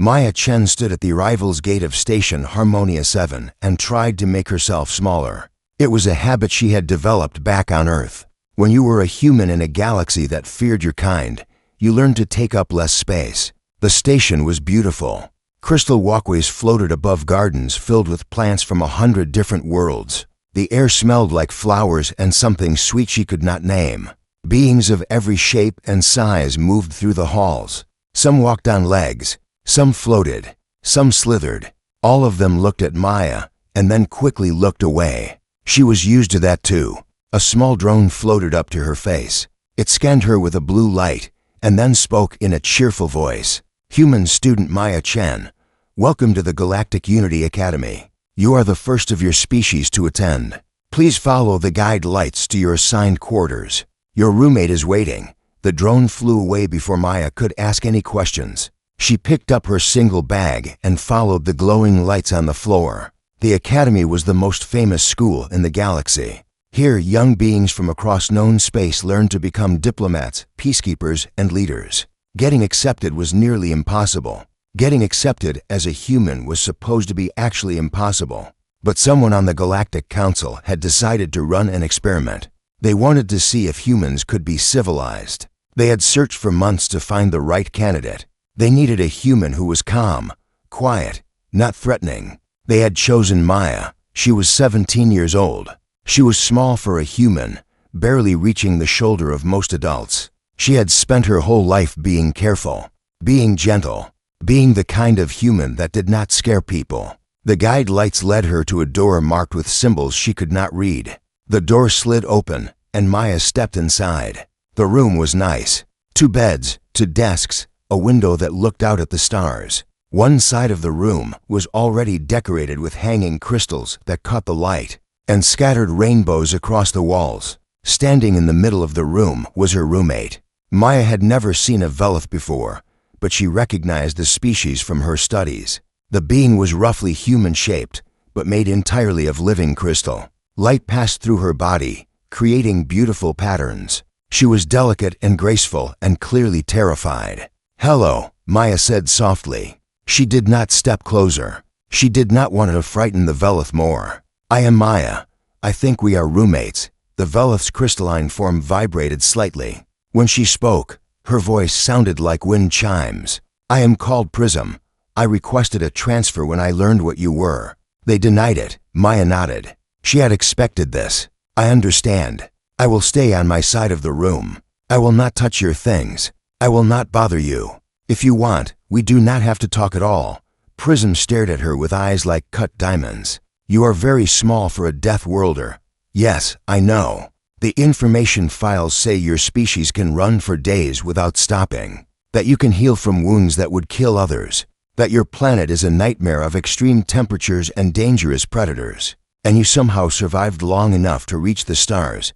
Maya Chen stood at the arrivals gate of Station Harmonia 7 and tried to make herself smaller. It was a habit she had developed back on Earth. When you were a human in a galaxy that feared your kind, you learned to take up less space. The station was beautiful. Crystal walkways floated above gardens filled with plants from 100 different worlds. The air smelled like flowers and something sweet she could not name. Beings of every shape and size moved through the halls. Some walked on legs, some floated, some slithered. All of them looked at Maya and then quickly looked away. She was used to that too. A small drone floated up to her face. It scanned her with a blue light and then spoke in a cheerful voice. "Human student Maya Chen, welcome to the Galactic Unity Academy. You are the first of your species to attend. Please follow the guide lights to your assigned quarters. Your roommate is waiting." The drone flew away before Maya could ask any questions. She picked up her single bag and followed the glowing lights on the floor. The academy was the most famous school in the galaxy. Here, young beings from across known space learned to become diplomats, peacekeepers, and leaders. Getting accepted was nearly impossible. Getting accepted as a human was supposed to be actually impossible. But someone on the Galactic Council had decided to run an experiment. They wanted to see if humans could be civilized. They had searched for months to find the right candidate. They needed a human who was calm, quiet, not threatening. They had chosen Maya. She was 17 years old. She was small for a human, barely reaching the shoulder of most adults. She had spent her whole life being careful, being gentle, being the kind of human that did not scare people. The guide lights led her to a door marked with symbols she could not read. The door slid open, and Maya stepped inside. The room was nice. 2 beds, 2 desks, a window that looked out at the stars. One side of the room was already decorated with hanging crystals that caught the light, and scattered rainbows across the walls. Standing in the middle of the room was her roommate. Maya had never seen a Velith before, but she recognized the species from her studies. The being was roughly human-shaped, but made entirely of living crystal. Light passed through her body, creating beautiful patterns. She was delicate and graceful and clearly terrified. "Hello," Maya said softly. She did not step closer. She did not want to frighten the Velith more. "I am Maya. I think we are roommates." The Velith's crystalline form vibrated slightly. When she spoke, her voice sounded like wind chimes. "I am called Prism. I requested a transfer when I learned what you were." They denied it. Maya nodded. She had expected this. "I understand. I will stay on my side of the room. I will not touch your things. I will not bother you. If you want, we do not have to talk at all." Prism stared at her with eyes like cut diamonds. "You are very small for a Deathworlder." "Yes, I know. The information files say your species can run for days without stopping, that you can heal from wounds that would kill others, that your planet is a nightmare of extreme temperatures and dangerous predators, and you somehow survived long enough to reach the stars."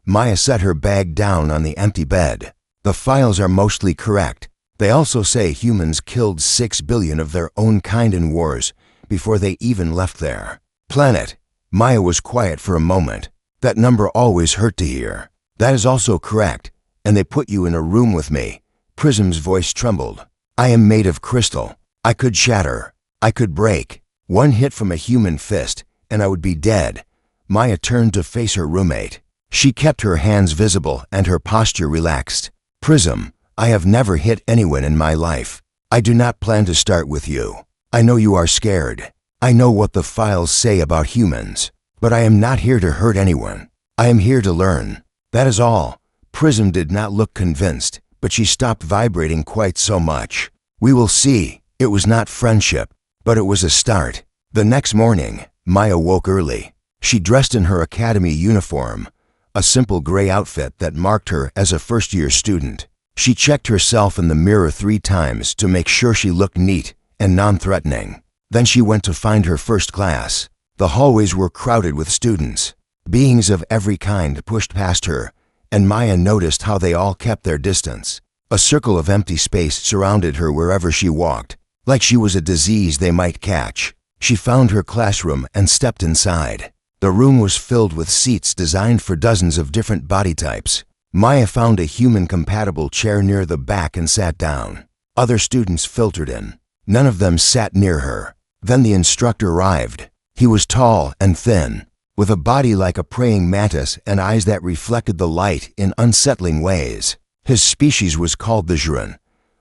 Maya set her bag down on the empty bed. "The files are mostly correct. They also say humans killed 6 billion of their own kind in wars before they even left their planet." Maya was quiet for a moment. "That number always hurt to hear." "That is also correct, and they put you in a room with me." Prism's voice trembled. "I am made of crystal. I could shatter. I could break. One hit from a human fist, and I would be dead." Maya turned to face her roommate. She kept her hands visible and her posture relaxed. "Prism, I have never hit anyone in my life. I do not plan to start with you. I know you are scared. I know what the files say about humans. But I am not here to hurt anyone. I am here to learn. That is all." Prism did not look convinced, but she stopped vibrating quite so much. "We will see." It was not friendship, but it was a start. The next morning, Maya woke early. She dressed in her academy uniform, a simple gray outfit that marked her as a first-year student. She checked herself in the mirror 3 times to make sure she looked neat and non-threatening. Then she went to find her first class. The hallways were crowded with students. Beings of every kind pushed past her, and Maya noticed how they all kept their distance. A circle of empty space surrounded her wherever she walked, like she was a disease they might catch. She found her classroom and stepped inside. The room was filled with seats designed for dozens of different body types. Maya found a human-compatible chair near the back and sat down. Other students filtered in. None of them sat near her. Then the instructor arrived. He was tall and thin, with a body like a praying mantis and eyes that reflected the light in unsettling ways. His species was called the Zhuran.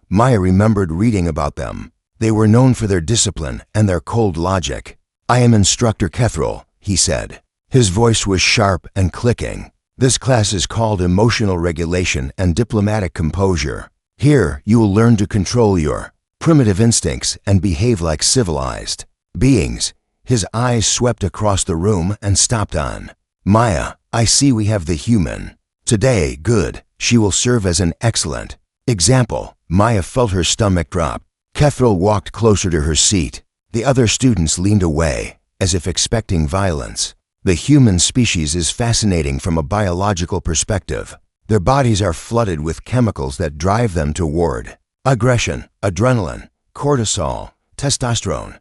Maya remembered reading about them. They were known for their discipline and their cold logic. "I am Instructor Kethril," he said. His voice was sharp and clicking. "This class is called Emotional Regulation and Diplomatic Composure. Here, you will learn to control your primitive instincts and behave like civilized beings." His eyes swept across the room and stopped on Maya. "I see we have the human. Today, good. She will serve as an excellent example." Maya felt her stomach drop. Kethril walked closer to her seat. The other students leaned away, as if expecting violence. The human species is fascinating from a biological perspective. Their bodies are flooded with chemicals that drive them toward aggression, adrenaline, cortisol, testosterone.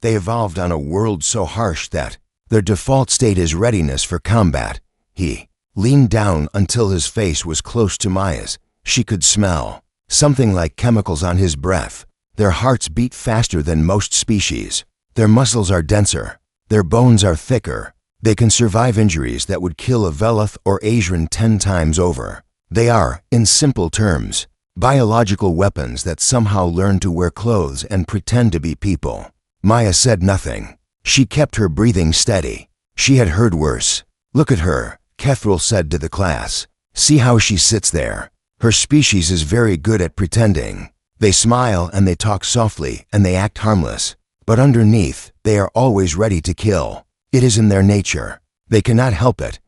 They evolved on a world so harsh that their default state is readiness for combat. He leaned down until his face was close to Maya's. She could smell something like chemicals on his breath. Their hearts beat faster than most species. Their muscles are denser. Their bones are thicker. They can survive injuries that would kill a Velith or Asian 10 times over. They are, in simple terms, biological weapons that somehow learn to wear clothes and pretend to be people. Maya said nothing. She kept her breathing steady. She had heard worse. "Look at her," Kethril said to the class. "See how she sits there. Her species is very good at pretending. They smile and they talk softly and they act harmless. But underneath, they are always ready to kill. It is in their nature. They cannot help it."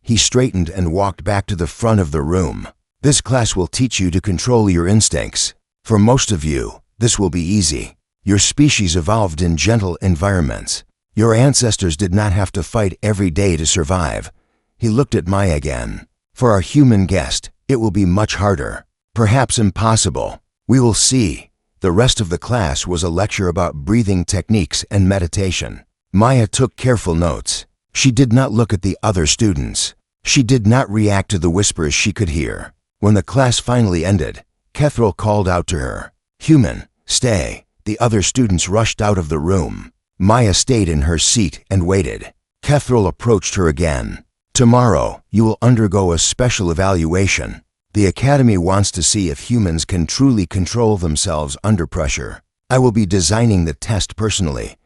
He straightened and walked back to the front of the room. "This class will teach you to control your instincts. For most of you, this will be easy. Your species evolved in gentle environments. Your ancestors did not have to fight every day to survive." He looked at Maya again. "For our human guest, it will be much harder. Perhaps impossible. We will see." The rest of the class was a lecture about breathing techniques and meditation. Maya took careful notes. She did not look at the other students. She did not react to the whispers she could hear. When the class finally ended, Kethril called out to her, "Human, stay." The other students rushed out of the room. Maya stayed in her seat and waited. Kethril approached her again. "Tomorrow, you will undergo a special evaluation. The Academy wants to see if humans can truly control themselves under pressure. I will be designing the test personally."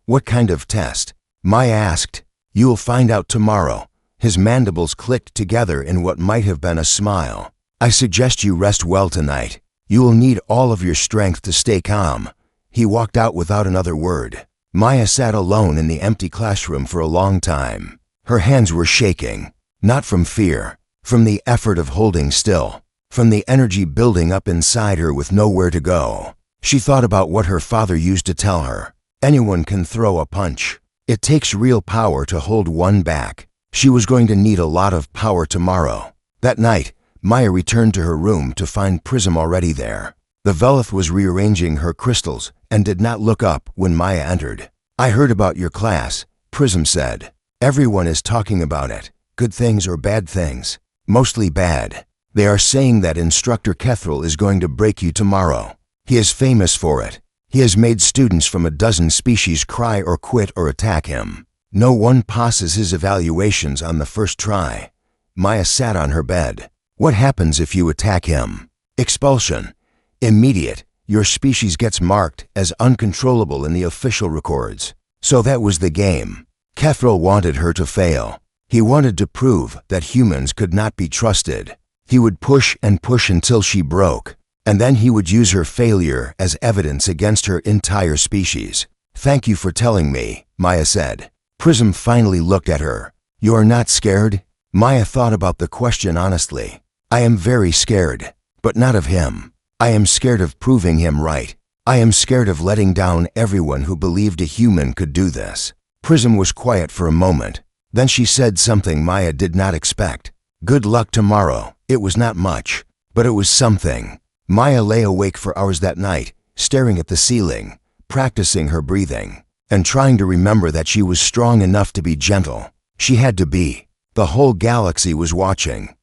"What kind of test?" Maya asked. "You will find out tomorrow." His mandibles clicked together in what might have been a smile. "I suggest you rest well tonight. You will need all of your strength to stay calm." He walked out without another word. Maya sat alone in the empty classroom for a long time. Her hands were shaking, not from fear, from the effort of holding still, from the energy building up inside her with nowhere to go. She thought about what her father used to tell her. Anyone can throw a punch. It takes real power to hold one back. She was going to need a lot of power tomorrow. That night, Maya returned to her room to find Prism already there. The Velith was rearranging her crystals and did not look up when Maya entered. "I heard about your class," Prism said. "Everyone is talking about it. Good things or bad things. Mostly bad. They are saying that Instructor Kethril is going to break you tomorrow. He is famous for it. He has made students from a dozen species cry or quit or attack him. No one passes his evaluations on the first try." Maya sat on her bed. "What happens if you attack him?" "Expulsion. Immediate. Your species gets marked as uncontrollable in the official records." So that was the game. Kethril wanted her to fail. He wanted to prove that humans could not be trusted. He would push and push until she broke, and then he would use her failure as evidence against her entire species. "Thank you for telling me," Maya said. Prism finally looked at her. "You are not scared?" Maya thought about the question honestly. "I am very scared, but not of him. I am scared of proving him right. I am scared of letting down everyone who believed a human could do this." Prism was quiet for a moment. Then she said something Maya did not expect. "Good luck tomorrow." It was not much, but it was something. Maya lay awake for hours that night, staring at the ceiling, practicing her breathing, and trying to remember that she was strong enough to be gentle. She had to be. The whole galaxy was watching.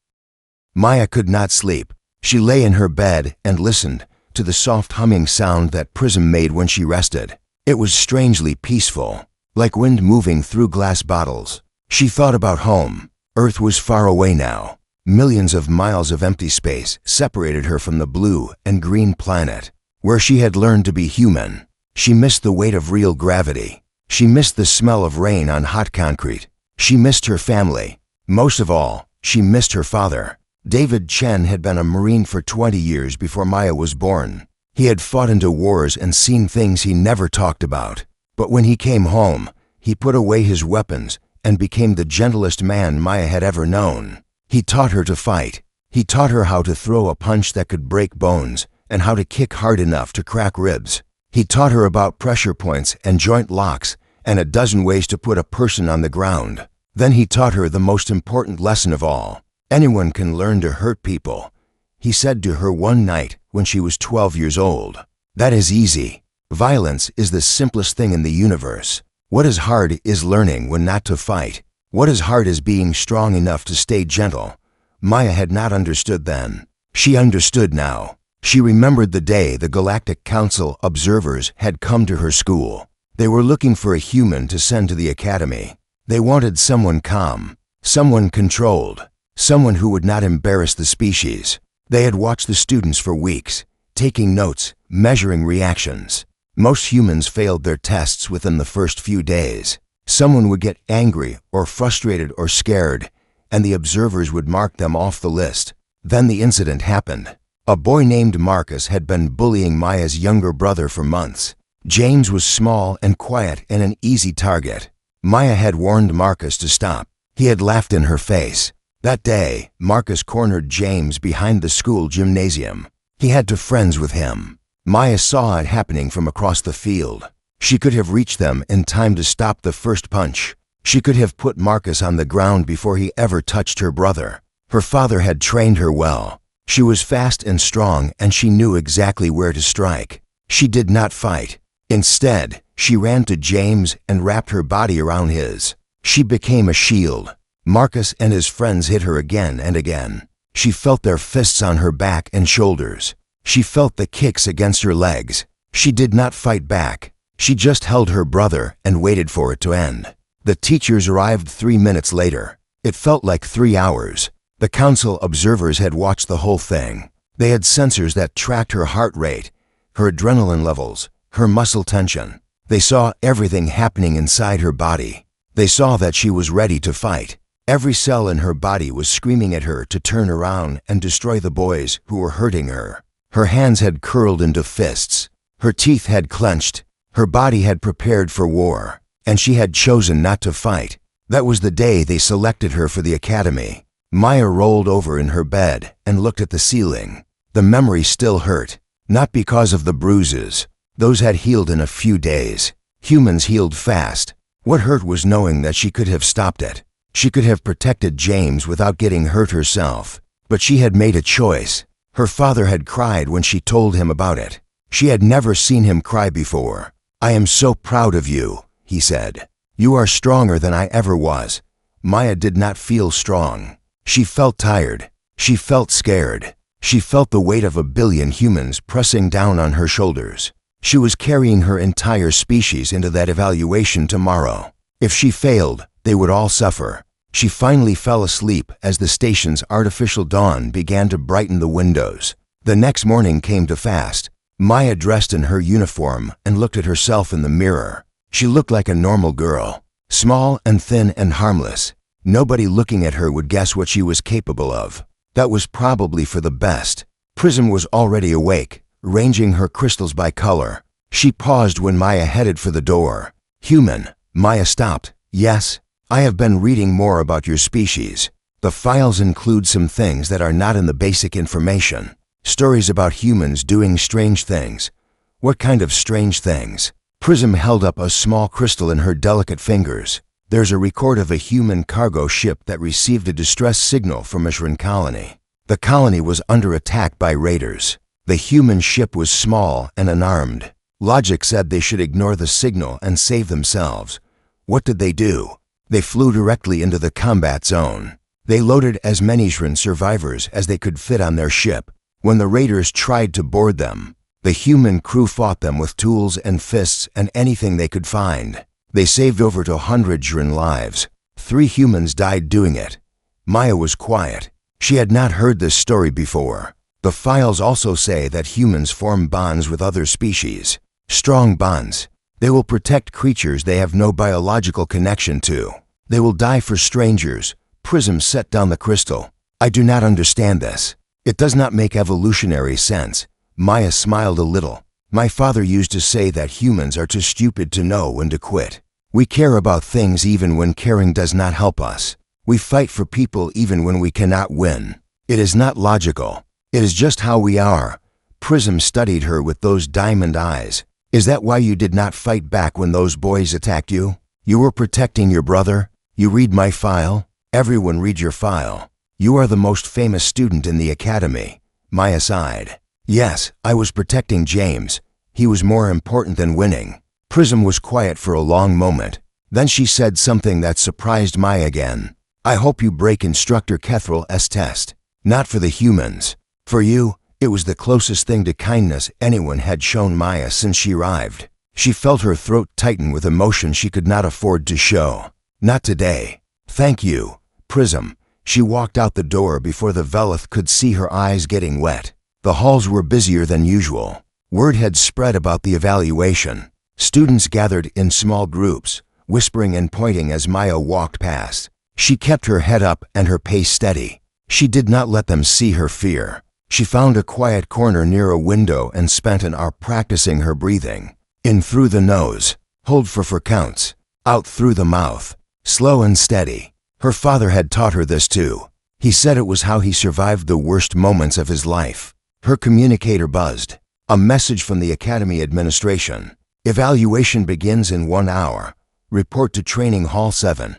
Maya could not sleep. She lay in her bed and listened, to the soft humming sound that Prism made when she rested. It was strangely peaceful, like wind moving through glass bottles. She thought about home. Earth was far away now. Millions of miles of empty space separated her from the blue and green planet, where she had learned to be human. She missed the weight of real gravity. She missed the smell of rain on hot concrete. She missed her family. Most of all, she missed her father. David Chen had been a Marine for 20 years before Maya was born. He had fought into wars and seen things he never talked about. But when he came home, he put away his weapons and became the gentlest man Maya had ever known. He taught her to fight. He taught her how to throw a punch that could break bones and how to kick hard enough to crack ribs. He taught her about pressure points and joint locks and a dozen ways to put a person on the ground. Then he taught her the most important lesson of all. Anyone can learn to hurt people, he said to her one night when she was 12 years old. That is easy. Violence is the simplest thing in the universe. What is hard is learning when not to fight. What is hard is being strong enough to stay gentle. Maya had not understood then. She understood now. She remembered the day the Galactic Council observers had come to her school. They were looking for a human to send to the academy. They wanted someone calm, someone controlled, someone who would not embarrass the species. They had watched the students for weeks, taking notes, measuring reactions. Most humans failed their tests within the first few days. Someone would get angry or frustrated or scared, and the observers would mark them off the list. Then the incident happened. A boy named Marcus had been bullying Maya's younger brother for months. James was small and quiet and an easy target. Maya had warned Marcus to stop. He had laughed in her face. That day, Marcus cornered James behind the school gymnasium. He had to friends with him. Maya saw it happening from across the field. She could have reached them in time to stop the first punch. She could have put Marcus on the ground before he ever touched her brother. Her father had trained her well. She was fast and strong, and she knew exactly where to strike. She did not fight. Instead, she ran to James and wrapped her body around his. She became a shield. Marcus and his friends hit her again and again. She felt their fists on her back and shoulders. She felt the kicks against her legs. She did not fight back. She just held her brother and waited for it to end. The teachers arrived 3 minutes later. It felt like 3 hours. The council observers had watched the whole thing. They had sensors that tracked her heart rate, her adrenaline levels, her muscle tension. They saw everything happening inside her body. They saw that she was ready to fight. Every cell in her body was screaming at her to turn around and destroy the boys who were hurting her. Her hands had curled into fists. Her teeth had clenched. Her body had prepared for war. And she had chosen not to fight. That was the day they selected her for the academy. Maya rolled over in her bed and looked at the ceiling. The memory still hurt. Not because of the bruises. Those had healed in a few days. Humans healed fast. What hurt was knowing that she could have stopped it. She could have protected James without getting hurt herself. But she had made a choice. Her father had cried when she told him about it. She had never seen him cry before. "I am so proud of you," he said. "You are stronger than I ever was." Maya did not feel strong. She felt tired. She felt scared. She felt the weight of 1 billion humans pressing down on her shoulders. She was carrying her entire species into that evaluation tomorrow. If she failed, they would all suffer. She finally fell asleep as the station's artificial dawn began to brighten the windows. The next morning came too fast. Maya dressed in her uniform and looked at herself in the mirror. She looked like a normal girl, small and thin and harmless. Nobody looking at her would guess what she was capable of. That was probably for the best. Prism was already awake, ranging her crystals by color. She paused when Maya headed for the door. "Human." Maya stopped. "Yes, I have been reading more about your species. The files include some things that are not in the basic information. Stories about humans doing strange things." "What kind of strange things?" Prism held up a small crystal in her delicate fingers. "There's a record of a human cargo ship that received a distress signal from a Shrin colony. The colony was under attack by raiders. The human ship was small and unarmed. Logic said they should ignore the signal and save themselves. What did they do? They flew directly into the combat zone. They loaded as many Shrin survivors as they could fit on their ship. When the raiders tried to board them, The human crew fought them with tools and fists and anything they could find. They saved over 200 lives. 3 humans died doing it. Maya was quiet. She had not heard this story before. The files also say that humans form bonds with other species. Strong bonds. They will protect creatures they have no biological connection to. They will die for strangers. Prism set down the crystal. I do not understand this. It does not make evolutionary sense. Maya smiled a little. My father used to say that humans are too stupid to know when to quit. We care about things even when caring does not help us. We fight for people even when we cannot win. It is not logical. It is just how we are. Prism studied her with those diamond eyes. Is that why you did not fight back when those boys attacked you? You were protecting your brother? You read my file? Everyone read your file. You are the most famous student in the academy. Maya sighed. Yes, I was protecting James. He was more important than winning. Prism was quiet for a long moment. Then she said something that surprised Maya again. I hope you break Instructor HFY's test. Not for the humans. For you, it was the closest thing to kindness anyone had shown Maya since she arrived. She felt her throat tighten with emotion she could not afford to show. Not today. Thank you, Prism. She walked out the door before the Velith could see her eyes getting wet. The halls were busier than usual. Word had spread about the evaluation. Students gathered in small groups, whispering and pointing as Maya walked past. She kept her head up and her pace steady. She did not let them see her fear. She found a quiet corner near a window and spent an hour practicing her breathing. In through the nose. Hold for counts. Out through the mouth. Slow and steady. Her father had taught her this too. He said it was how he survived the worst moments of his life. Her communicator buzzed. A message from the Academy administration. Evaluation begins in 1 hour. Report to Training Hall 7.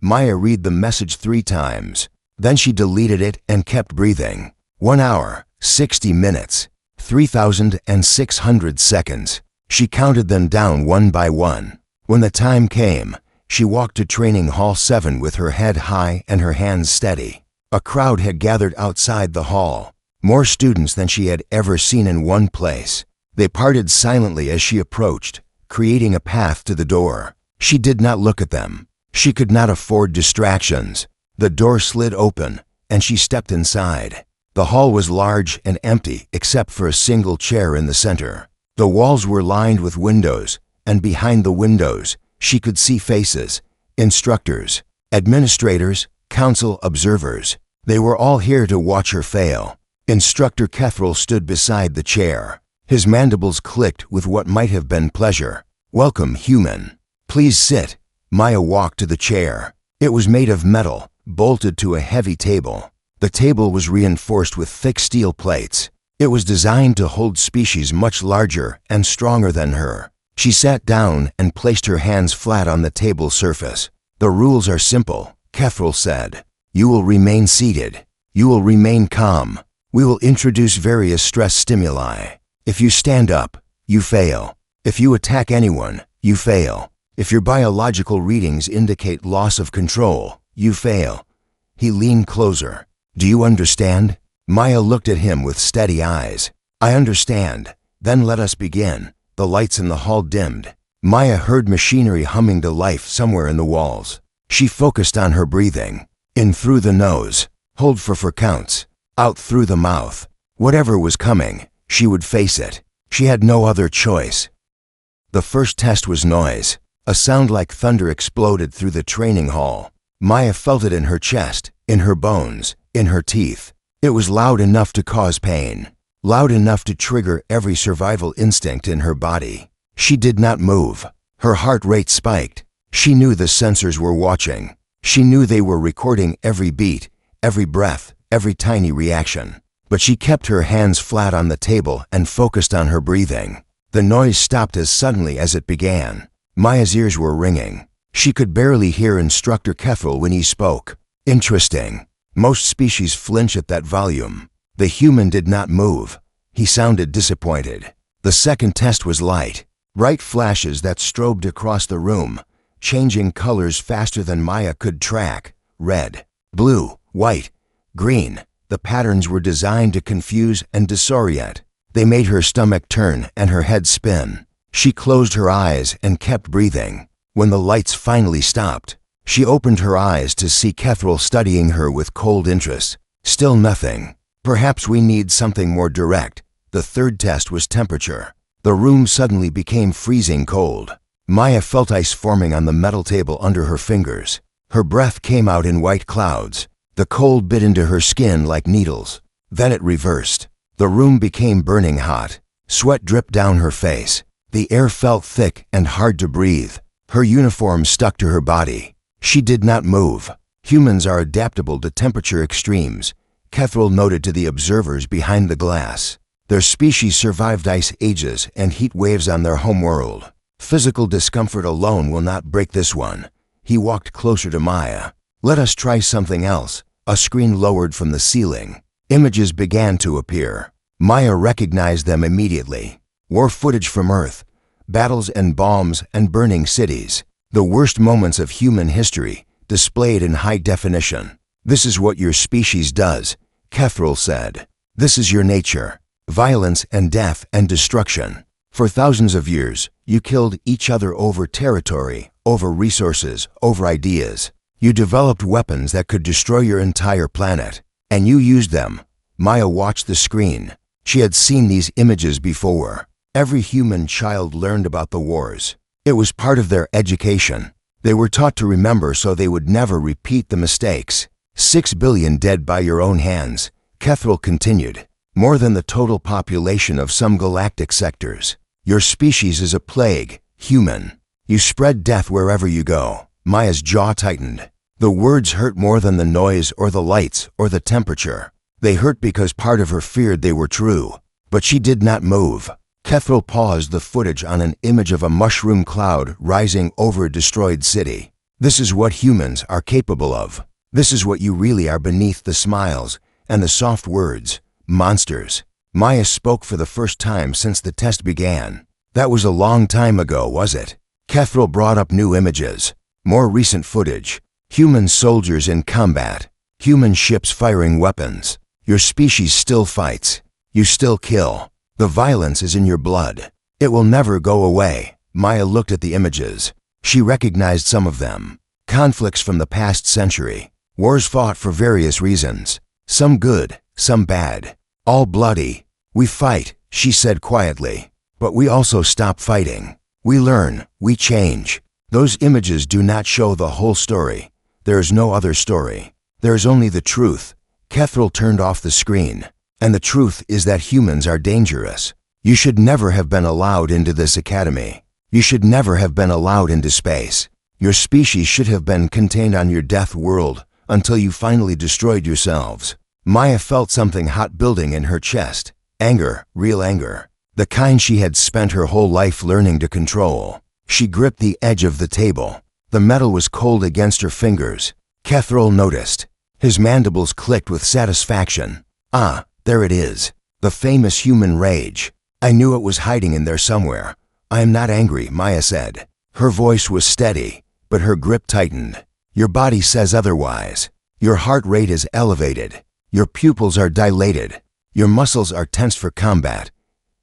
Maya read the message 3 times. Then she deleted it and kept breathing. 1 hour, 60 minutes, 3,600 seconds. She counted them down one by one. When the time came, she walked to Training Hall 7 with her head high and her hands steady. A crowd had gathered outside the hall. More students than she had ever seen in one place. They parted silently as she approached, creating a path to the door. She did not look at them. She could not afford distractions. The door slid open, and she stepped inside. The hall was large and empty except for a single chair in the center. The walls were lined with windows, and behind the windows, she could see faces, instructors, administrators, council observers. They were all here to watch her fail. Instructor HFY stood beside the chair. His mandibles clicked with what might have been pleasure. Welcome, human. Please sit. Maya walked to the chair. It was made of metal, bolted to a heavy table. The table was reinforced with thick steel plates. It was designed to hold species much larger and stronger than her. She sat down and placed her hands flat on the table surface. The rules are simple, HFY said. You will remain seated. You will remain calm. We will introduce various stress stimuli. If you stand up, you fail. If you attack anyone, you fail. If your biological readings indicate loss of control, you fail. He leaned closer. Do you understand? Maya looked at him with steady eyes. I understand. Then let us begin. The lights in the hall dimmed. Maya heard machinery humming to life somewhere in the walls. She focused on her breathing. In through the nose. Hold for counts. Out through the mouth. Whatever was coming, she would face it. She had no other choice. The first test was noise. A sound like thunder exploded through the training hall. Maya felt it in her chest, in her bones, in her teeth. It was loud enough to cause pain. Loud enough to trigger every survival instinct in her body. She did not move. Her heart rate spiked. She knew the sensors were watching. She knew they were recording every beat, every breath, every tiny reaction. But she kept her hands flat on the table and focused on her breathing. The noise stopped as suddenly as it began. Maya's ears were ringing. She could barely hear Instructor HFY when he spoke. Interesting. Most species flinch at that volume. The human did not move. He sounded disappointed. The second test was light. Bright flashes that strobed across the room, changing colors faster than Maya could track. Red, blue, white, green. The patterns were designed to confuse and disorient. They made her stomach turn and her head spin. She closed her eyes and kept breathing. When the lights finally stopped, she opened her eyes to see Kethril studying her with cold interest. Still nothing. Perhaps we need something more direct. The third test was temperature. The room suddenly became freezing cold. Maya felt ice forming on the metal table under her fingers. Her breath came out in white clouds. The cold bit into her skin like needles. Then it reversed. The room became burning hot. Sweat dripped down her face. The air felt thick and hard to breathe. Her uniform stuck to her body. She did not move. Humans are adaptable to temperature extremes, Kethril noted to the observers behind the glass. Their species survived ice ages and heat waves on their homeworld. Physical discomfort alone will not break this one. He walked closer to Maya. Let us try something else. A screen lowered from the ceiling. Images began to appear. Maya recognized them immediately. War footage from Earth, battles and bombs and burning cities. The worst moments of human history, displayed in high definition. This is what your species does, Kethril said. This is your nature. Violence and death and destruction. For thousands of years, you killed each other over territory, over resources, over ideas. You developed weapons that could destroy your entire planet. And you used them. Maya watched the screen. She had seen these images before. Every human child learned about the wars. It was part of their education. They were taught to remember so they would never repeat the mistakes. 6 billion dead by your own hands, Kethril continued. More than the total population of some galactic sectors. Your species is a plague, human. You spread death wherever you go. Maya's jaw tightened. The words hurt more than the noise or the lights or the temperature. They hurt because part of her feared they were true. But she did not move. Kethril paused the footage on an image of a mushroom cloud rising over a destroyed city. This is what humans are capable of. This is what you really are beneath the smiles and the soft words. Monsters. Maya spoke for the first time since the test began. That was a long time ago, was it? Kethril brought up new images. More recent footage. Human soldiers in combat. Human ships firing weapons. Your species still fights. You still kill. The violence is in your blood. It will never go away. Maya looked at the images. She recognized some of them. Conflicts from the past century. Wars fought for various reasons. Some good, some bad. All bloody. We fight, she said quietly. But we also stop fighting. We learn, we change. Those images do not show the whole story. There is no other story. There is only the truth. Kethril turned off the screen. And the truth is that humans are dangerous. You should never have been allowed into this academy. You should never have been allowed into space. Your species should have been contained on your death world until you finally destroyed yourselves. Maya felt something hot building in her chest. Anger, real anger. The kind she had spent her whole life learning to control. She gripped the edge of the table. The metal was cold against her fingers. Kethril noticed. His mandibles clicked with satisfaction. Ah, there it is. The famous human rage. I knew it was hiding in there somewhere. I am not angry, Maya said. Her voice was steady, but her grip tightened. Your body says otherwise. Your heart rate is elevated. Your pupils are dilated. Your muscles are tense for combat.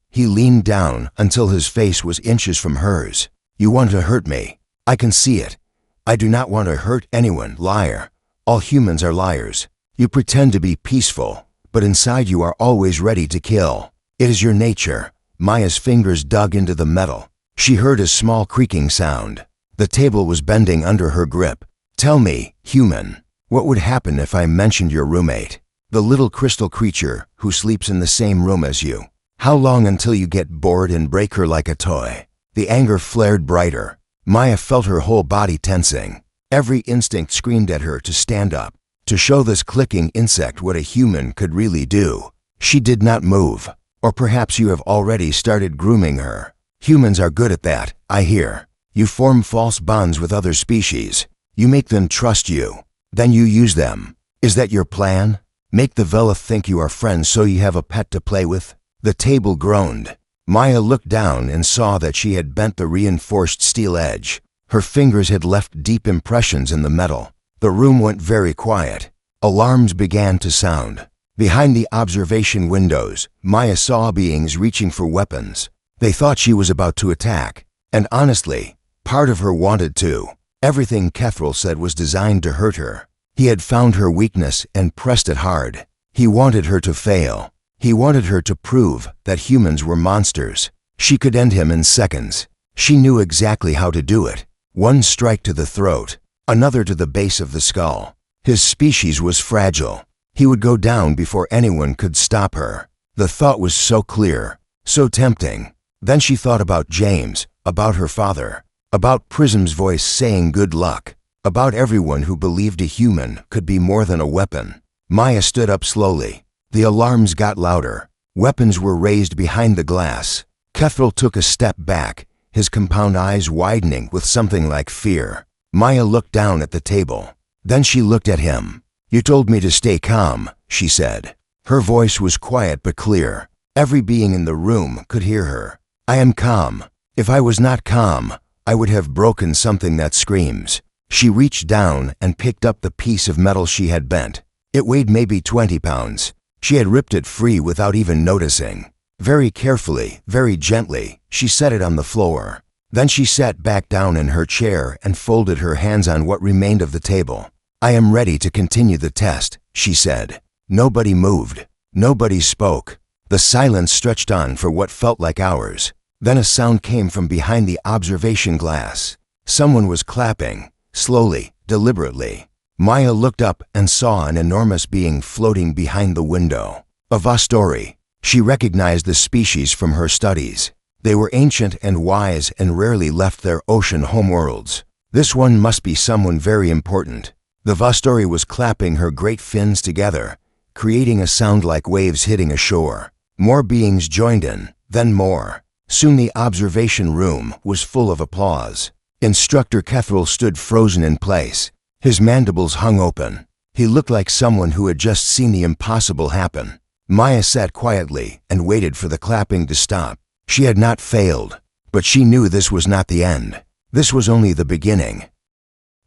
He leaned down until his face was inches from hers. You want to hurt me. I can see it. I do not want to hurt anyone, liar. All humans are liars. You pretend to be peaceful, but inside you are always ready to kill. It is your nature. Maya's fingers dug into the metal. She heard a small creaking sound. The table was bending under her grip. Tell me, human, what would happen if I mentioned your roommate? The little crystal creature who sleeps in the same room as you. How long until you get bored and break her like a toy? The anger flared brighter. Maya felt her whole body tensing. Every instinct screamed at her to stand up, to show this clicking insect what a human could really do. She did not move. Or perhaps you have already started grooming her. Humans are good at that, I hear. You form false bonds with other species. You make them trust you. Then you use them. Is that your plan? Make the Velith think you are friends so you have a pet to play with? The table groaned. Maya looked down and saw that she had bent the reinforced steel edge. Her fingers had left deep impressions in the metal. The room went very quiet. Alarms began to sound. Behind the observation windows, Maya saw beings reaching for weapons. They thought she was about to attack. And honestly, part of her wanted to. Everything Kethril said was designed to hurt her. He had found her weakness and pressed it hard. He wanted her to fail. He wanted her to prove that humans were monsters. She could end him in seconds. She knew exactly how to do it. One strike to the throat, another to the base of the skull. His species was fragile. He would go down before anyone could stop her. The thought was so clear, so tempting. Then she thought about James, about her father, about Prism's voice saying good luck, about everyone who believed a human could be more than a weapon. Maya stood up slowly. The alarms got louder. Weapons were raised behind the glass. Kethril took a step back, his compound eyes widening with something like fear. Maya looked down at the table. Then she looked at him. "You told me to stay calm," she said. Her voice was quiet but clear. Every being in the room could hear her. "I am calm. If I was not calm, I would have broken something that screams." She reached down and picked up the piece of metal she had bent. It weighed maybe 20 pounds. She had ripped it free without even noticing. Very carefully, very gently, she set it on the floor. Then she sat back down in her chair and folded her hands on what remained of the table. "I am ready to continue the test," she said. Nobody moved. Nobody spoke. The silence stretched on for what felt like hours. Then a sound came from behind the observation glass. Someone was clapping, slowly, deliberately. Maya looked up and saw an enormous being floating behind the window. A Vostori. She recognized the species from her studies. They were ancient and wise and rarely left their ocean homeworlds. This one must be someone very important. The Vostori was clapping her great fins together, creating a sound like waves hitting a shore. More beings joined in, then more. Soon the observation room was full of applause. Instructor Kethril stood frozen in place. His mandibles hung open. He looked like someone who had just seen the impossible happen. Maya sat quietly and waited for the clapping to stop. She had not failed, but she knew this was not the end. This was only the beginning.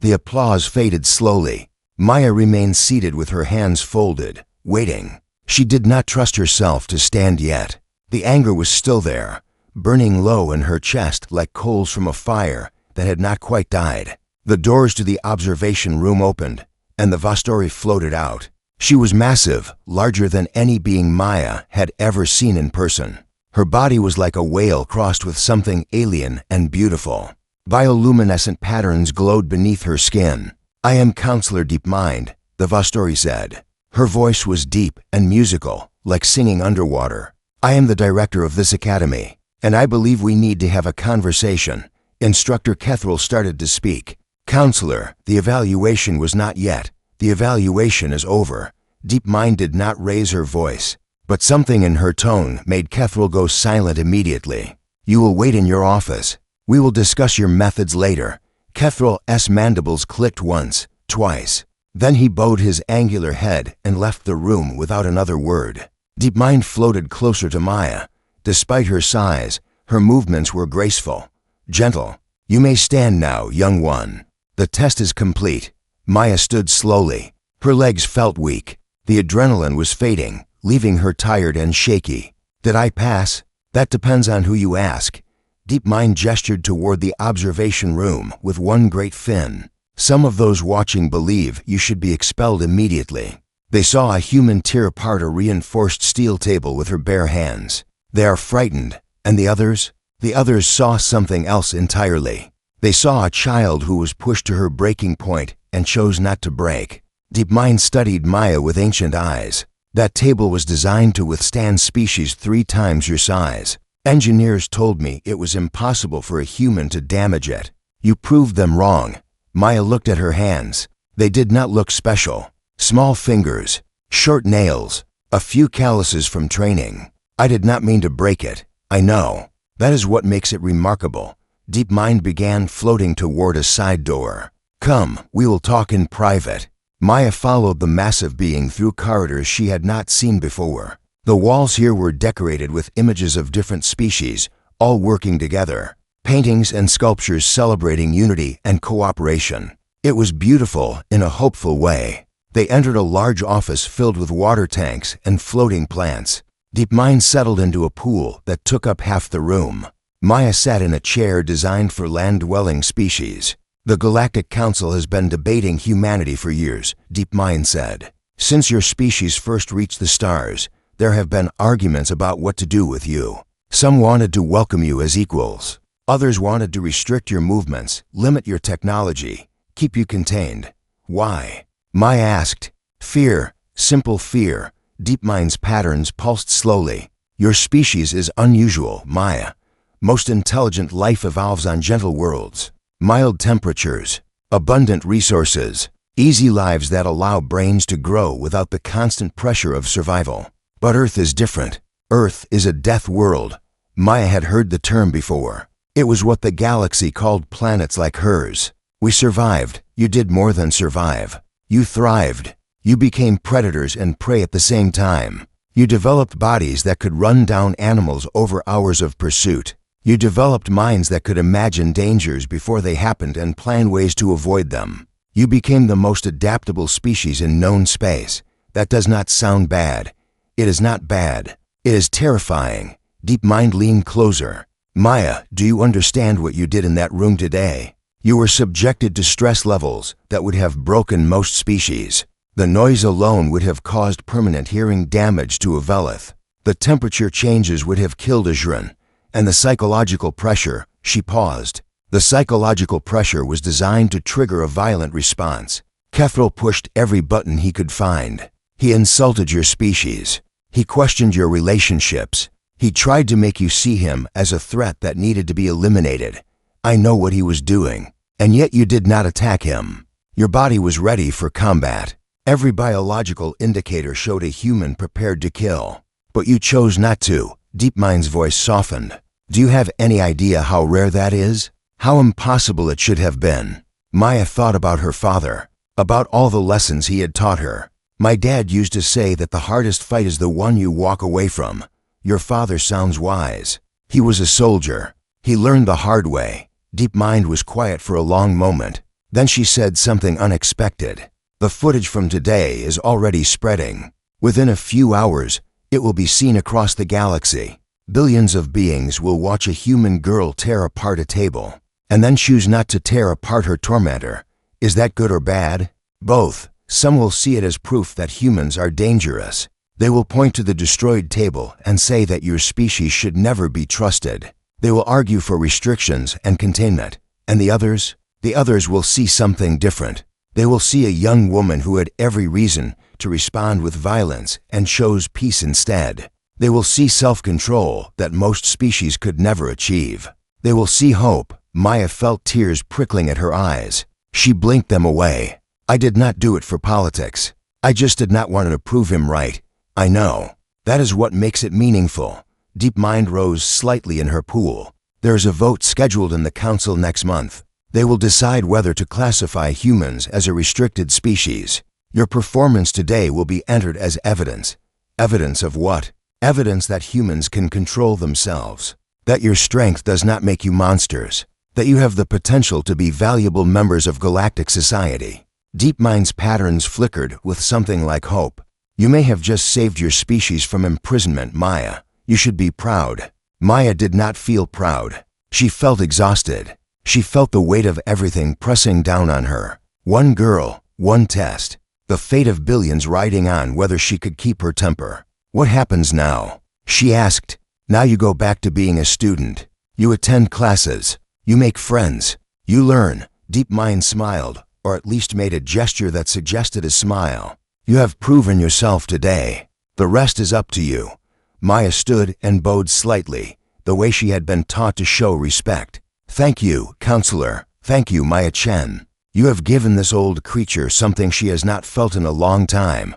The applause faded slowly. Maya remained seated with her hands folded, waiting. She did not trust herself to stand yet. The anger was still there, burning low in her chest like coals from a fire that had not quite died. The doors to the observation room opened, and the Vostori floated out. She was massive, larger than any being Maya had ever seen in person. Her body was like a whale crossed with something alien and beautiful. Bioluminescent patterns glowed beneath her skin. "I am Counselor DeepMind," the Vostori said. Her voice was deep and musical, like singing underwater. "I am the director of this academy, and I believe we need to have a conversation." Instructor Kethril started to speak. "Counselor, the evaluation was not yet. The evaluation is over." DeepMind did not raise her voice, but something in her tone made Kethril go silent immediately. "You will wait in your office. We will discuss your methods later." Kethril's mandibles clicked once, twice. Then he bowed his angular head and left the room without another word. DeepMind floated closer to Maya. Despite her size, her movements were graceful, gentle. "You may stand now, young one. The test is complete." Maya stood slowly. Her legs felt weak. The adrenaline was fading, leaving her tired and shaky. "Did I pass?" "That depends on who you ask." DeepMind gestured toward the observation room with one great fin. "Some of those watching believe you should be expelled immediately." They saw a human tear apart a reinforced steel table with her bare hands. "They are frightened. And the others?" The others saw something else entirely. They saw a child who was pushed to her breaking point and chose not to break. DeepMind studied Maya with ancient eyes. "That table was designed to withstand species 3 times your size. Engineers told me it was impossible for a human to damage it. You proved them wrong." Maya looked at her hands. They did not look special. Small fingers, short nails, a few calluses from training. "I did not mean to break it. I know. That is what makes it remarkable." DeepMind began floating toward a side door. "Come, we will talk in private." Maya followed the massive being through corridors she had not seen before. The walls here were decorated with images of different species, all working together. Paintings and sculptures celebrating unity and cooperation. It was beautiful in a hopeful way. They entered a large office filled with water tanks and floating plants. DeepMind settled into a pool that took up half the room. Maya sat in a chair designed for land-dwelling species. The Galactic Council has been debating humanity for years, DeepMind said. Since your species first reached the stars, there have been arguments about what to do with you. Some wanted to welcome you as equals. Others wanted to restrict your movements, limit your technology, keep you contained. Why? Maya asked. Fear, simple fear. DeepMind's patterns pulsed slowly. Your species is unusual, Maya. Most intelligent life evolves on gentle worlds. Mild temperatures, abundant resources, easy lives that allow brains to grow without the constant pressure of survival. But Earth is different. Earth is a death world. Maya had heard the term before. It was what the galaxy called planets like hers. We survived. You did more than survive. You thrived. You became predators and prey at the same time. You developed bodies that could run down animals over hours of pursuit. You developed minds that could imagine dangers before they happened and plan ways to avoid them. You became the most adaptable species in known space. That does not sound bad. It is not bad. It is terrifying. DeepMind leaned closer. Maya, do you understand what you did in that room today? You were subjected to stress levels that would have broken most species. The noise alone would have caused permanent hearing damage to a Velith. The temperature changes would have killed Ajran. And the psychological pressure, she paused. The psychological pressure was designed to trigger a violent response. Kefril pushed every button he could find. He insulted your species. He questioned your relationships. He tried to make you see him as a threat that needed to be eliminated. I know what he was doing. And yet you did not attack him. Your body was ready for combat. Every biological indicator showed a human prepared to kill. But you chose not to. DeepMind's voice softened. Do you have any idea how rare that is? How impossible it should have been? Maya thought about her father, about all the lessons he had taught her. My dad used to say that the hardest fight is the one you walk away from. Your father sounds wise. He was a soldier. He learned the hard way. DeepMind was quiet for a long moment. Then she said something unexpected. The footage from today is already spreading. Within a few hours, it will be seen across the galaxy. Billions of beings will watch a human girl tear apart a table, and then choose not to tear apart her tormentor. Is that good or bad? Both. Some will see it as proof that humans are dangerous. They will point to the destroyed table and say that your species should never be trusted. They will argue for restrictions and containment. And the others? The others will see something different. They will see a young woman who had every reason to respond with violence and chose peace instead. They will see self-control that most species could never achieve. They will see hope. Maya felt tears prickling at her eyes. She blinked them away. I did not do it for politics. I just did not want to prove him right. I know. That is what makes it meaningful. DeepMind rose slightly in her pool. There is a vote scheduled in the council next month. They will decide whether to classify humans as a restricted species. Your performance today will be entered as evidence. Evidence of what? Evidence that humans can control themselves. That your strength does not make you monsters. That you have the potential to be valuable members of galactic society. DeepMind's patterns flickered with something like hope. You may have just saved your species from imprisonment, Maya. You should be proud. Maya did not feel proud. She felt exhausted. She felt the weight of everything pressing down on her. One girl, one test. The fate of billions riding on whether she could keep her temper. What happens now? She asked. Now you go back to being a student. You attend classes. You make friends. You learn. DeepMind smiled, or at least made a gesture that suggested a smile. You have proven yourself today. The rest is up to you. Maya stood and bowed slightly, the way she had been taught to show respect. Thank you, counselor. Thank you, Maya Chen. You have given this old creature something she has not felt in a long time.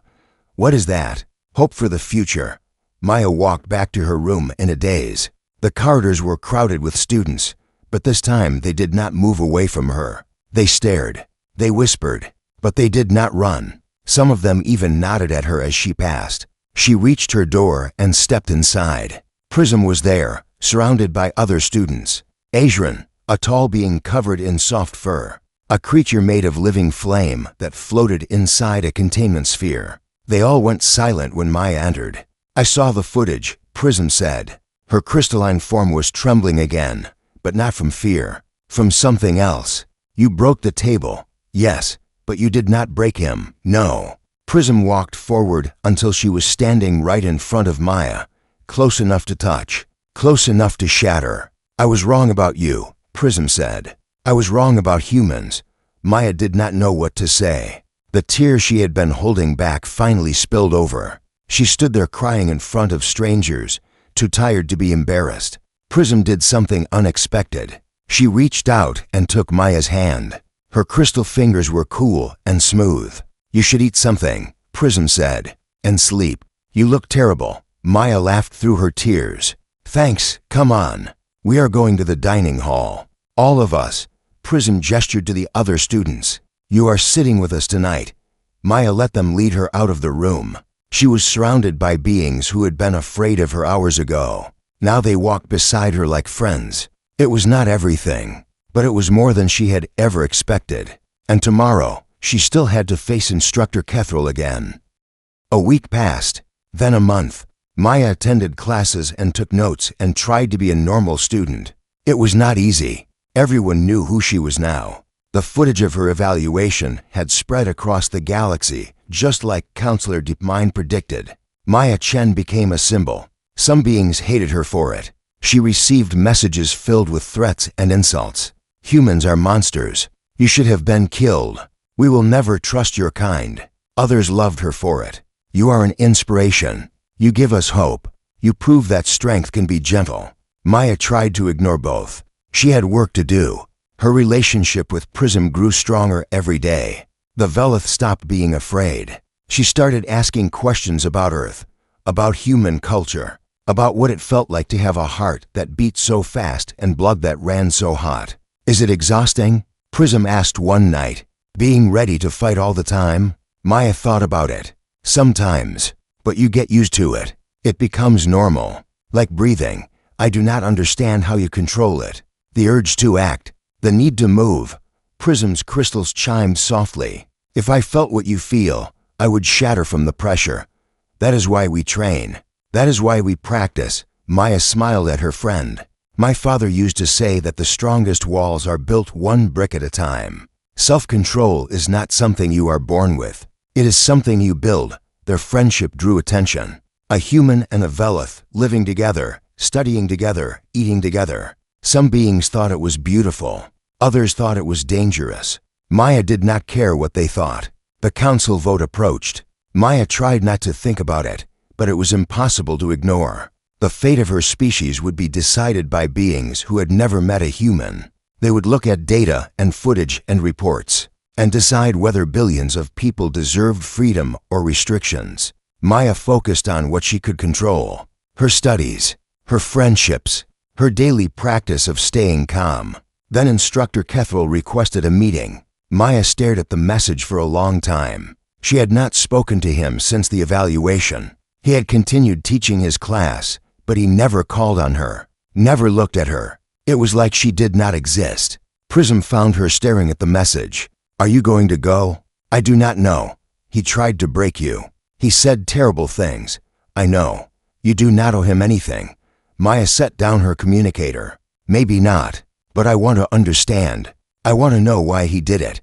What is that? Hope for the future. Maya walked back to her room in a daze. The corridors were crowded with students, but this time they did not move away from her. They stared. They whispered, but they did not run. Some of them even nodded at her as she passed. She reached her door and stepped inside. Prism was there, surrounded by other students. Ajran, a tall being covered in soft fur. A creature made of living flame that floated inside a containment sphere. They all went silent when Maya entered. I saw the footage, Prism said. Her crystalline form was trembling again, but not from fear, from something else. You broke the table. Yes, but you did not break him. No. Prism walked forward until she was standing right in front of Maya, close enough to touch, close enough to shatter. I was wrong about you, Prism said. I was wrong about humans. Maya did not know what to say. The tears she had been holding back finally spilled over. She stood there crying in front of strangers, too tired to be embarrassed. Prism did something unexpected. She reached out and took Maya's hand. Her crystal fingers were cool and smooth. You should eat something, Prism said, and sleep. You look terrible. Maya laughed through her tears. Thanks, come on. We are going to the dining hall. All of us. Prism gestured to the other students. You are sitting with us tonight. Maya let them lead her out of the room. She was surrounded by beings who had been afraid of her hours ago. Now they walked beside her like friends. It was not everything, but it was more than she had ever expected. And tomorrow, she still had to face Instructor HFY again. A week passed, then a month. Maya attended classes and took notes and tried to be a normal student. It was not easy. Everyone knew who she was now. The footage of her evaluation had spread across the galaxy, just like Counselor DeepMind predicted. Maya Chen became a symbol. Some beings hated her for it. She received messages filled with threats and insults. Humans are monsters. You should have been killed. We will never trust your kind. Others loved her for it. You are an inspiration. You give us hope. You prove that strength can be gentle. Maya tried to ignore both. She had work to do. Her relationship with Prism grew stronger every day. The Velith stopped being afraid. She started asking questions about Earth, about human culture, about what it felt like to have a heart that beat so fast and blood that ran so hot. Is it exhausting? Prism asked one night. Being ready to fight all the time? Maya thought about it. Sometimes. But you get used to it. It becomes normal. Like breathing. I do not understand how you control it. The urge to act. The need to move. Prism's crystals chimed softly. If I felt what you feel, I would shatter from the pressure. That is why we train. That is why we practice. Maya smiled at her friend. My father used to say that the strongest walls are built one brick at a time. Self-control is not something you are born with. It is something you build. Their friendship drew attention. A human and a Velith living together, studying together, eating together. Some beings thought it was beautiful. Others thought it was dangerous. Maya did not care what they thought. The council vote approached. Maya tried not to think about it, but it was impossible to ignore. The fate of her species would be decided by beings who had never met a human. They would look at data and footage and reports, and decide whether billions of people deserved freedom or restrictions. Maya focused on what she could control. Her studies, her friendships, her daily practice of staying calm. Then Instructor HFY requested a meeting. Maya stared at the message for a long time. She had not spoken to him since the evaluation. He had continued teaching his class, but he never called on her, never looked at her. It was like she did not exist. Prism found her staring at the message. Are you going to go? I do not know. He tried to break you. He said terrible things. I know. You do not owe him anything. Maya set down her communicator. Maybe not, but I want to understand. I want to know why he did it.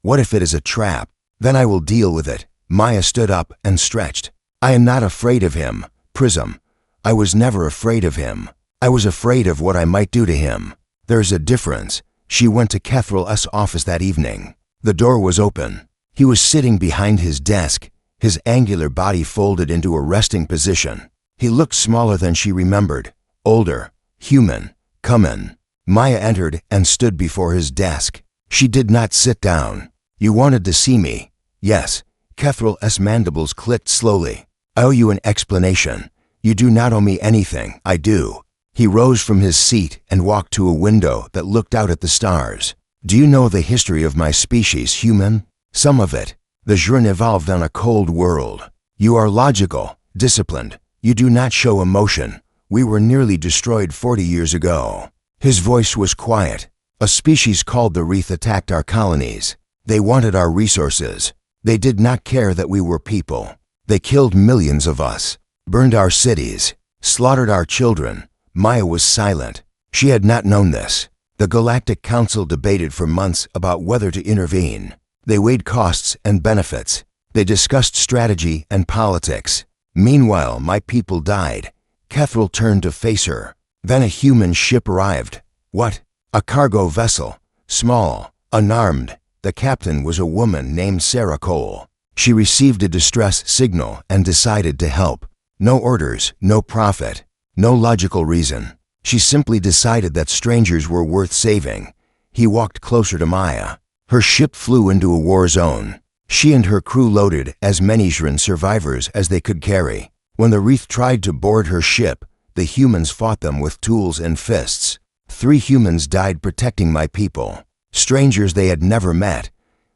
What if it is a trap? Then I will deal with it. Maya stood up and stretched. I am not afraid of him, Prism. I was never afraid of him. I was afraid of what I might do to him. There's a difference. She went to HFY's office that evening. The door was open. He was sitting behind his desk, his angular body folded into a resting position. He looked smaller than she remembered. Older, human. Come in. Maya entered and stood before his desk. She did not sit down. You wanted to see me? Yes. HFY's mandibles clicked slowly. I owe you an explanation. You do not owe me anything. I do. He rose from his seat and walked to a window that looked out at the stars. Do you know the history of my species, human? Some of it. The Zhurn evolved on a cold world. You are logical, disciplined. You do not show emotion. We were nearly destroyed 40 years ago. His voice was quiet. A species called the Wreath attacked our colonies. They wanted our resources. They did not care that we were people. They killed millions of us, burned our cities, slaughtered our children. Maya was silent. She had not known this. The Galactic Council debated for months about whether to intervene. They weighed costs and benefits. They discussed strategy and politics. Meanwhile, my people died. Kethril turned to face her. Then a human ship arrived. What? A cargo vessel. Small, unarmed. The captain was a woman named Sarah Cole. She received a distress signal and decided to help. No orders, no profit, no logical reason. She simply decided that strangers were worth saving. He walked closer to Maya. Her ship flew into a war zone. She and her crew loaded as many Shrin survivors as they could carry. When the Wreath tried to board her ship, the humans fought them with tools and fists. 3 humans died protecting my people. Strangers they had never met.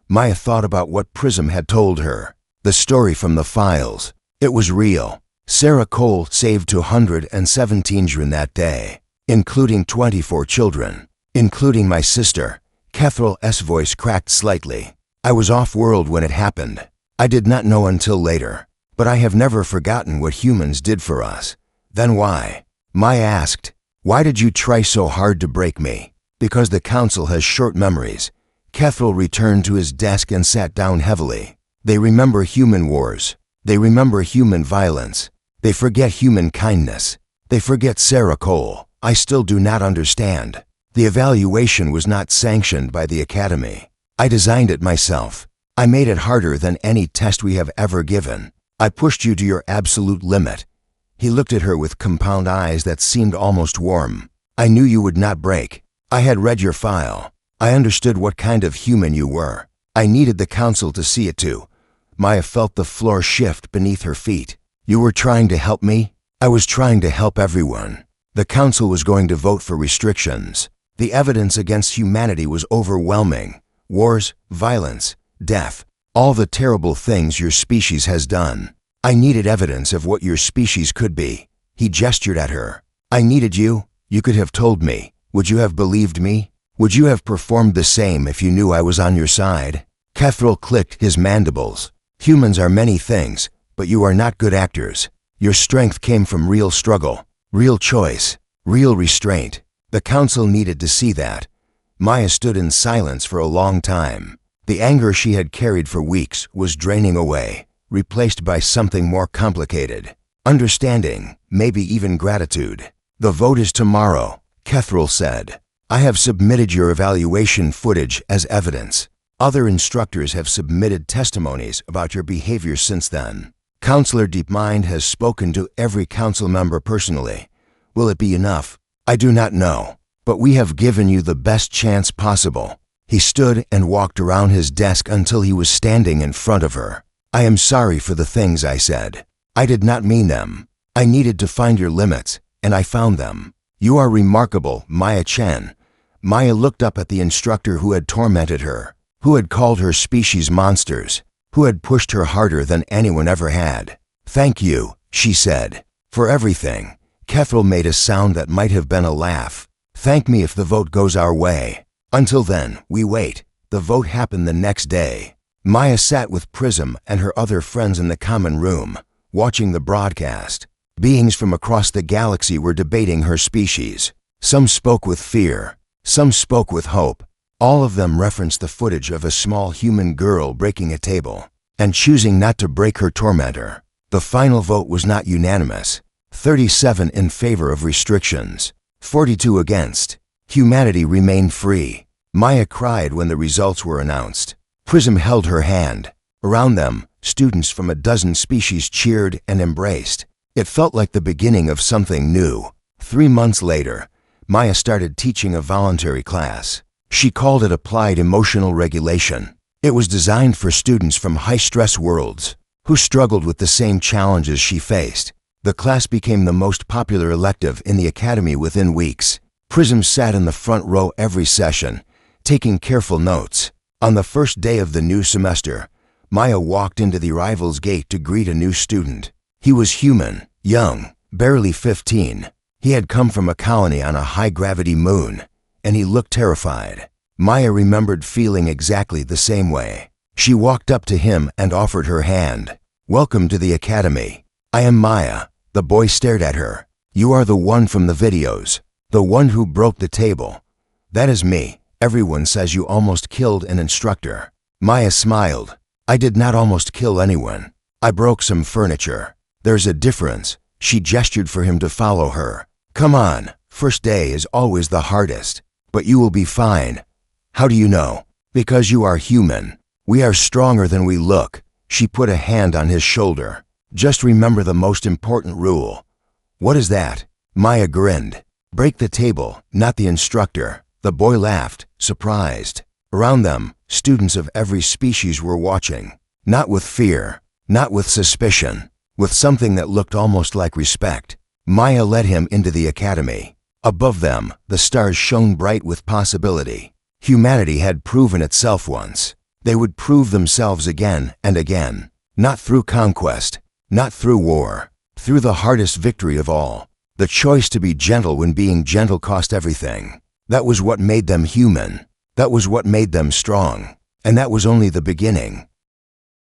Maya thought about what Prism had told her. The story from the files. It was real. Sarah Cole saved 217 Shrin that day, including 24 children, including my sister. Kethril's voice cracked slightly. I was off-world when it happened. I did not know until later. But I have never forgotten what humans did for us. Then why? Maya asked. Why did you try so hard to break me? Because the council has short memories. Kethril returned to his desk and sat down heavily. They remember human wars. They remember human violence. They forget human kindness. They forget Sarah Cole. I still do not understand. The evaluation was not sanctioned by the Academy. I designed it myself. I made it harder than any test we have ever given. I pushed you to your absolute limit. He looked at her with compound eyes that seemed almost warm. I knew you would not break. I had read your file. I understood what kind of human you were. I needed the council to see it too. Maya felt the floor shift beneath her feet. You were trying to help me? I was trying to help everyone. The council was going to vote for restrictions. The evidence against humanity was overwhelming. Wars, violence, death, all the terrible things your species has done. I needed evidence of what your species could be. He gestured at her. I needed you. You could have told me. Would you have believed me? Would you have performed the same if you knew I was on your side? Kethril clicked his mandibles. Humans are many things, but you are not good actors. Your strength came from real struggle, real choice, real restraint. The council needed to see that. Maya stood in silence for a long time. The anger she had carried for weeks was draining away, replaced by something more complicated. Understanding, maybe even gratitude. The vote is tomorrow, Kethril said. I have submitted your evaluation footage as evidence. Other instructors have submitted testimonies about your behavior since then. Counselor DeepMind has spoken to every council member personally. Will it be enough? I do not know. But we have given you the best chance possible. He stood and walked around his desk until he was standing in front of her. I am sorry for the things I said. I did not mean them. I needed to find your limits, and I found them. You are remarkable, Maya Chen. Maya looked up at the instructor who had tormented her, who had called her species monsters, who had pushed her harder than anyone ever had. Thank you, she said, for everything. Kethril made a sound that might have been a laugh. Thank me if the vote goes our way. Until then, we wait. The vote happened the next day. Maya sat with Prism and her other friends in the common room, watching the broadcast. Beings from across the galaxy were debating her species. Some spoke with fear. Some spoke with hope. All of them referenced the footage of a small human girl breaking a table and choosing not to break her tormentor. The final vote was not unanimous. 37 in favor of restrictions, 42 against. Humanity remained free. Maya cried when the results were announced. Prism held her hand. Around them, students from a dozen species cheered and embraced. It felt like the beginning of something new. 3 months later, Maya started teaching a voluntary class. She called it Applied Emotional Regulation. It was designed for students from high-stress worlds who struggled with the same challenges she faced. The class became the most popular elective in the academy within weeks. Prism sat in the front row every session, taking careful notes. On the first day of the new semester, Maya walked into the arrivals gate to greet a new student. He was human, young, barely 15. He had come from a colony on a high-gravity moon. and he looked terrified. Maya remembered feeling exactly the same way. She walked up to him and offered her hand. "Welcome to the academy. I am Maya." The boy stared at her. "You are the one from the videos, the one who broke the table." "That is me. Everyone says you almost killed an instructor." Maya smiled. "I did not almost kill anyone. I broke some furniture. There's a difference." She gestured for him to follow her. "Come on, first day is always the hardest, but you will be fine." "How do you know?" "Because you are human. We are stronger than we look." She put a hand on his shoulder. "Just remember the most important rule." "What is that?" Maya grinned. "Break the table, not the instructor." The boy laughed, surprised. Around them, students of every species were watching. Not with fear, not with suspicion, with something that looked almost like respect. Maya led him into the academy. Above them, the stars shone bright with possibility. Humanity had proven itself once. They would prove themselves again and again. Not through conquest, not through war, through the hardest victory of all. The choice to be gentle when being gentle cost everything. That was what made them human. That was what made them strong. And that was only the beginning.